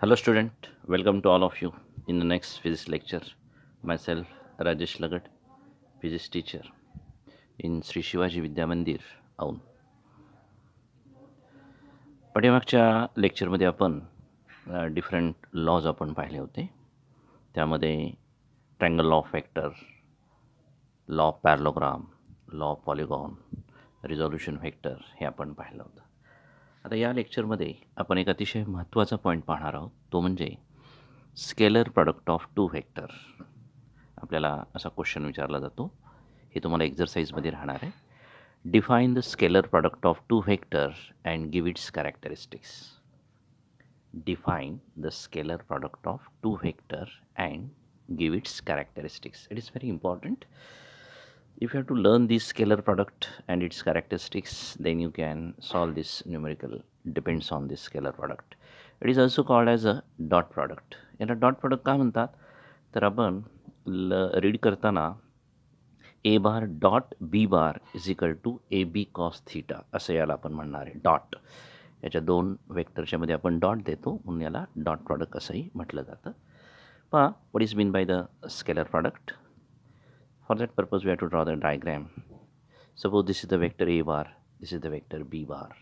Hello, student. Welcome to all of you in the next physics lecture. Myself, Rajesh Lagat, physics teacher in Sri Shivaji Vidya Mandir, औन. पाठीमागच्या लेक्चरमध्ये आपण different laws आपण पाहिले होते. त्यामध्ये triangle law of vector, law of parallelogram, law of polygon, resolution vector हे आपण पाहिलं होतं. आता या लेक्चरमध्ये आपण एक अतिशय महत्त्वाचा पॉईंट पाहणार आहोत. तो म्हणजे scalar product of two vector. आपल्याला असा क्वेश्चन विचारला जातो. हे तुम्हाला एक्झरसाइजमध्ये राहणार आहे. Define the scalar product of two vector and give its characteristics. Define the scalar product of two vector and give its characteristics. It is very important. If you have to learn this scalar product and its characteristics, then you can solve this numerical depends on this scalar product. It is also called as a dot product. याला dot product का म्हणतात तर आपण read करताना A bar dot B bar is equal to A B cos theta असं याला आपण म्हणणार आहे. डॉट याच्या दोन वेक्टरच्या मध्ये आपण डॉट देतो म्हणून याला डॉट प्रॉडक्ट असंही म्हटलं जातं. पहा what is mean by the scalar product. For that purpose we have to draw the diagram. Suppose this is the vector A bar, this is the vector B bar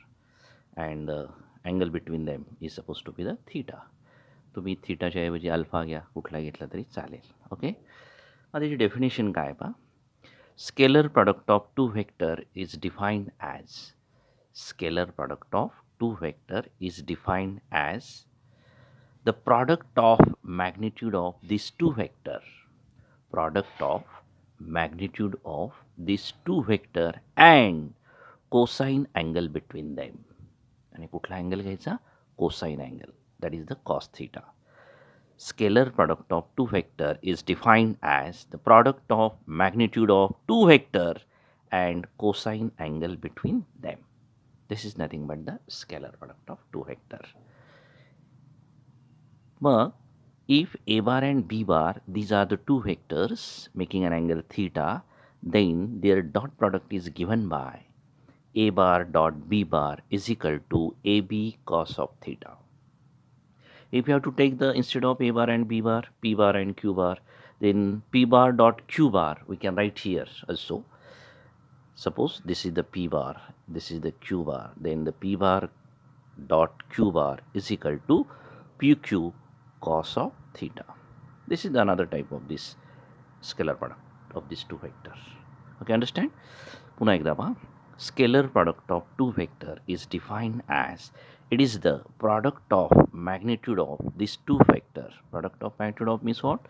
and the angle between them is suppose to be the theta. तुम्ही थीटाच्या ऐवजी alpha घ्या, कुठला घेतला तरी चालेल. Okay, आता त्याची डेफिनेशन काय पहा. Scalar product of two vector is defined as scalar product of two vector is defined as the product of magnitude of these two vector, product of magnitude of these two vector and cosine angle between them. आणि कुठला angle घ्यायचा? Cosine angle, that is the cos theta. Scalar product of two vector is defined as the product of magnitude of two vector and cosine angle between them. This is nothing but the scalar product of two vector. But if a bar and b bar, these are the two vectors making an angle theta, then their dot product is given by a bar dot b bar is equal to ab cos of theta. If you have to take the instead of a bar and b bar, p bar and q bar, then p bar dot q bar we can write here also. Suppose this is the p bar, this is the q bar, then the p bar dot q bar is equal to pq cos of theta. This is another type of this scalar product of these two vectors. Okay, understand? पुन्हा एकदा पहा. Scalar product of two vector is defined as it is the product of magnitude of these two vector. Product of magnitude of means what?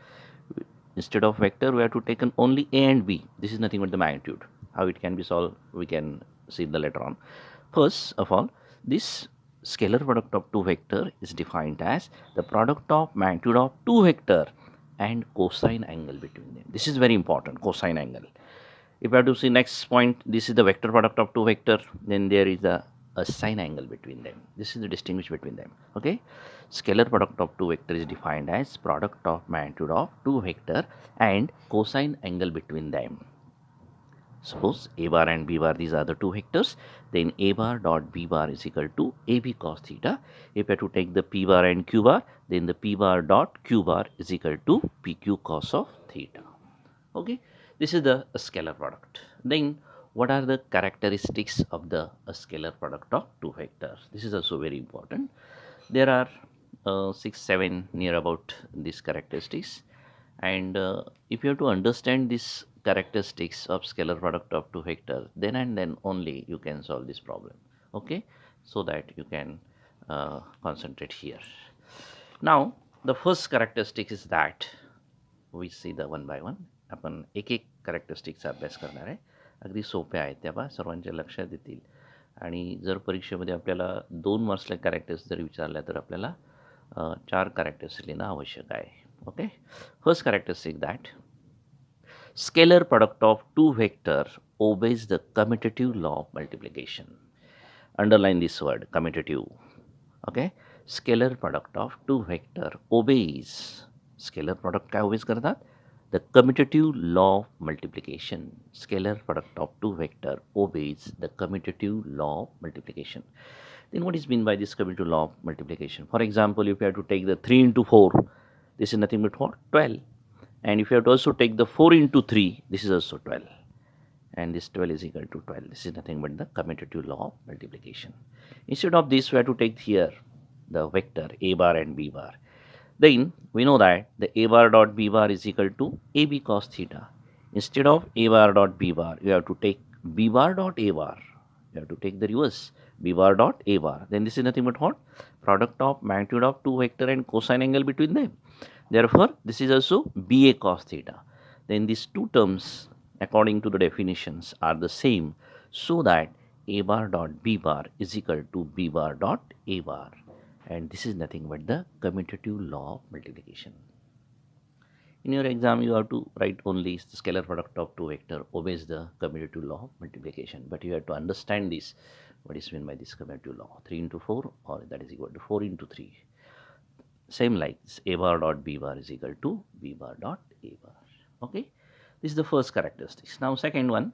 Instead of vector we have to take only a and b. This is nothing but the magnitude. How it can be solved we can see the later on. First of all, this scalar product of two vector is defined as the product of magnitude of two vector and cosine angle between them. This is very important, cosine angle. If I have to see next point, this is the vector product of two vector, then there is a sine angle between them. This is the distinguish between them. Okay, scalar product of two vector is defined as product of magnitude of two vector and cosine angle between them. Suppose a bar and b bar, these are the two vectors, then a bar dot b bar is equal to ab cos theta. If I have to take the p bar and q bar, then the p bar dot q bar is equal to pq cos of theta. Okay, this is the scalar product. Then what are the characteristics of the scalar product of two vectors? This is also very important. There are 6-7 near about these characteristics, and if you have to understand this characteristics of scalar product of two vectors, then and then only you can solve this problem. Okay, so that you can concentrate here. Now the first characteristic is that we see the one by one. आपण एक एक कॅरेक्टरिस्टिकचा अभ्यास करणार आहे. अगदी सोप्या आहेत त्या बा, सर्वांच्या लक्षात येतील. आणि जर परीक्षेमध्ये आपल्याला 2 मार्क्सला कॅरेक्टर्स जर विचारल्या तर आपल्याला 4 कॅरेक्टर्स लिहिणं आवश्यक आहे. Okay, first characteristic that scalar product of two vector obeys the commutative law of multiplication. Underline this word commutative. Okay, scalar product of two vector obeys. Scalar product काय ओबेज करतात? The commutative law of multiplication. Scalar product of two vector obeys the commutative law of multiplication. Then what is meant by this commutative law of multiplication? For example, if you have to take the 3 into 4, this is nothing but what? 12. And if you have to also take the 4 into 3, this is also 12. And this 12 is equal to 12. This is nothing but the commutative law of multiplication. Instead of this, we have to take here the vector a bar and b bar. Then we know that the a bar dot b bar is equal to ab cos theta. Instead of a bar dot b bar, you have to take b bar dot a bar. You have to take the reverse, b bar dot a bar. Then this is nothing but what? Product of magnitude of two vector and cosine angle between them. Therefore, this is also ba cos theta. Then these two terms, according to the definitions, are the same, so that a bar dot b bar is equal to b bar dot a bar. And this is nothing but the commutative law of multiplication. In your exam, you have to write only the scalar product of two vector obeys the commutative law of multiplication. But you have to understand this, what is meant by this commutative law. 3 into 4, or that is equal to 4 into 3. Same like this, a bar dot b bar is equal to b bar dot a bar. Okay, this is the first characteristics. Now second one,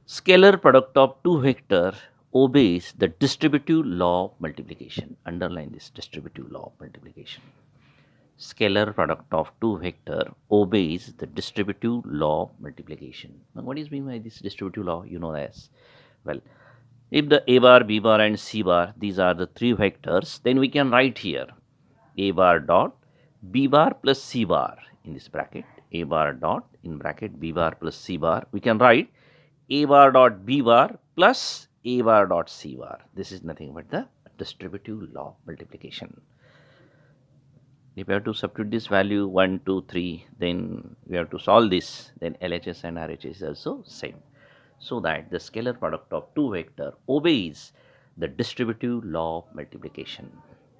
scalar product of two vector obeys the distributive law of multiplication. Underline this, distributive law of multiplication. Scalar product of two vector obeys the distributive law of multiplication. Now what is meant by this distributive law? You know as well. If the a bar, b bar and c bar, these are the three vectors, then we can write here a bar dot b bar plus c bar in this bracket, a bar dot in bracket b bar plus c bar. We can write a bar dot b bar plus a bar dot c bar. This is nothing but the distributive law of multiplication. If we have to substitute this value 1, 2, 3, then we have to solve this, then LHS and RHS is also same. So that the scalar product of two vector obeys the distributive law of multiplication.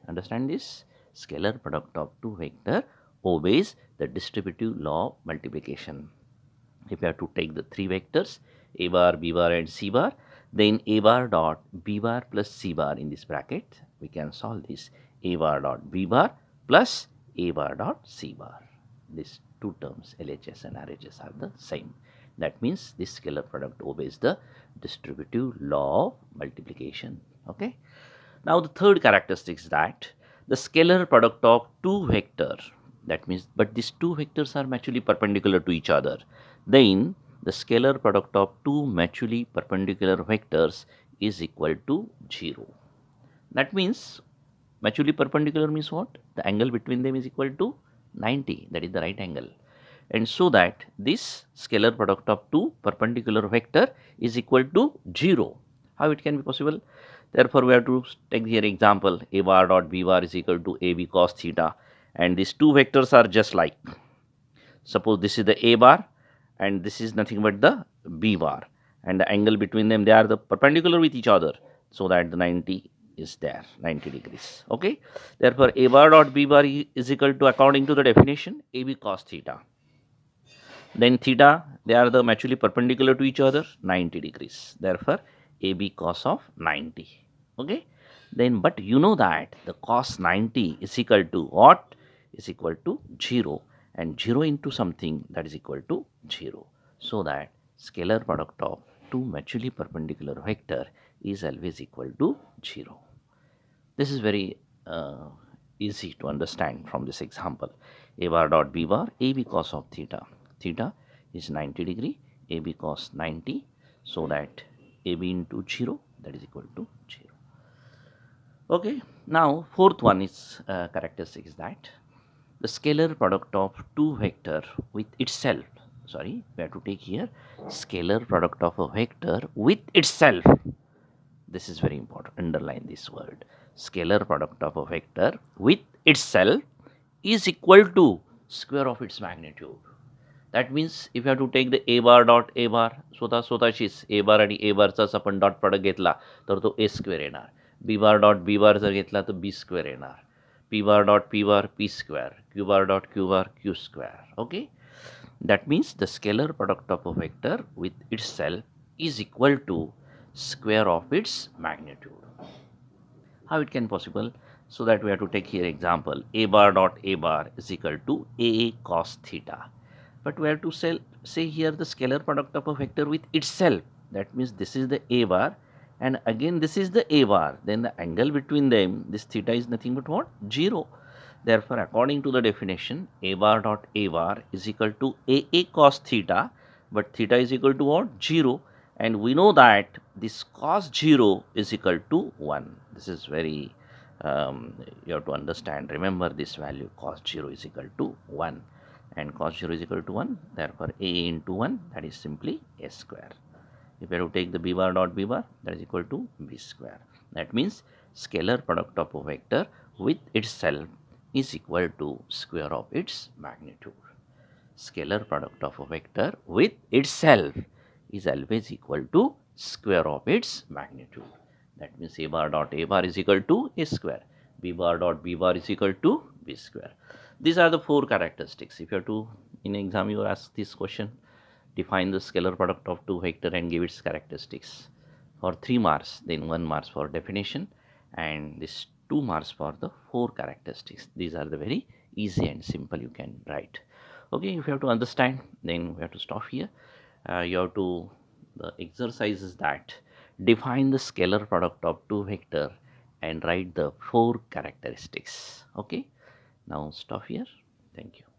Understand this? Scalar product of two vector obeys the distributive law of multiplication. If we have to take the three vectors a bar, b bar and c bar, then a bar dot b bar plus c bar in this bracket, we can solve this a bar dot b bar plus a bar dot c bar. These two terms LHS and RHS are the same. That means this scalar product obeys the distributive law of multiplication. Okay. Now the third characteristic is that the scalar product of two vector, that means, but these two vectors are mutually perpendicular to each other, then the scalar product of two mutually perpendicular vectors is equal to 0. That means mutually perpendicular means what? The angle between them is equal to 90, that is the right angle. And so that this scalar product of two perpendicular vector is equal to 0. How it can be possible? Therefore, we have to take here example a bar dot b bar is equal to ab cos theta, and these two vectors are just like, suppose this is the a bar and this is nothing but the b bar, and the angle between them, they are the perpendicular with each other, so that the 90 is there, 90 degrees. Okay. Therefore, a bar dot b bar is equal to, according to the definition, ab cos theta. Then theta, they are the mutually perpendicular to each other, 90 degrees. Therefore, ab cos of 90. Okay. Then, but you know that the cos 90 is equal to what? Is equal to 0, and 0 into something, that is equal to 0. So that scalar product of two mutually perpendicular vector is always equal to 0. This is very easy to understand from this example. A bar dot b bar, ab cos of theta. Theta is 90 degree, ab cos 90, so that ab into 0, that is equal to 0. Okay. Now fourth one is characteristic is that the scalar product of two vector with itself, sorry, we have to take here scalar product of a vector with itself. This is very important, underline this word. Scalar product of a vector with itself is equal to square of its magnitude. That means if you have to take the a bar dot a bar, स्वतःशीच a bar आणि a बारचाच आपण dot product घेतला तर तो a square येणार. b बार dot b बार जर घेतला तर b स्क्वेअर येणार. p bar dot p bar p square, q bar dot q bar q square. Okay. That means the scalar product of a vector with itself is equal to square of its magnitude. How it can possible? So that we have to take here example a bar dot a bar is equal to a cos theta. But we have to say here the scalar product of a vector with itself. That means this is the a bar and again this is the A bar, then the angle between them, this theta is nothing but what? 0. Therefore, according to the definition, A bar dot A bar is equal to AA cos theta, but theta is equal to what? 0. And we know that this cos 0 is equal to 1. This is very, you have to understand. Remember this value, cos 0 is equal to 1. And cos 0 is equal to 1. Therefore, A into 1, that is simply A square. If you have to take the B bar dot B bar, that is equal to B square. That means scalar product of a vector with itself is equal to square of its magnitude. Scalar product of a vector with itself is always equal to square of its magnitude. That means A bar dot A bar is equal to A square. B bar dot B bar is equal to B square. These are the 4 characteristics. If you have to, in exam you ask this question, define the scalar product of 2 vector and give its characteristics. For 3 marks, then 1 marks for definition, and this 2 marks for the 4 characteristics. These are the very easy and simple you can write. Okay, if you have to understand, then we have to stop here. You have to, the exercise is that define the scalar product of 2 vector and write the 4 characteristics. Okay, now stop here. Thank you.